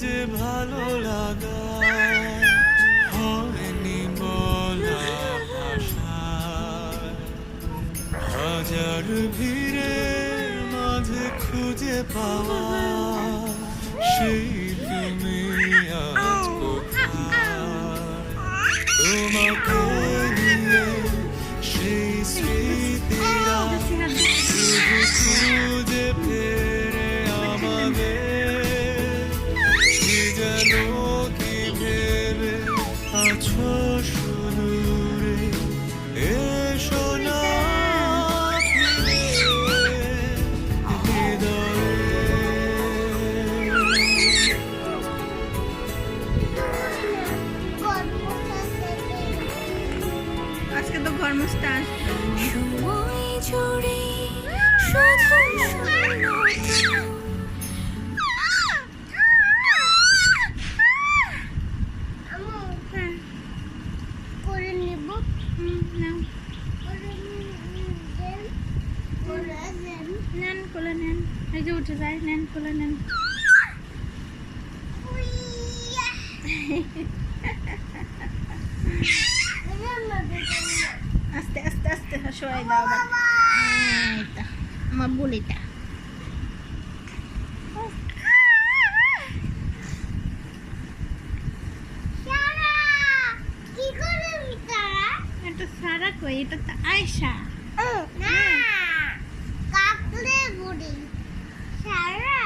যে ভালো লাগা হয়নি বলা ভাষায়। হাজার ভিড়ের মাঝে খুঁজে পাওয়া সেই তুমি আজ কোথায়? তোমাকে নিয়ে সেই স্মৃতিরা শুধু খুঁজে ফেরে আমাদের। কি যেন কি ভেবে আছো সুদূরে, এসো না ফিরে হৃদয়ে। আজকে তো ঘরমুছতে সময় জুড়ে শুধু শূন্যতা। করে নেব নেন কোলে নেন, এই যে উঠে যায়, নেন কোলে নেন। আস্তে আস্তে আস্তে শোয়াই দাও আবার। এই তো, আমার বুলিটা। কি করে তারা এটা সারা কই, এটা তো আয়শা। না কাকলে বুড়ি সারা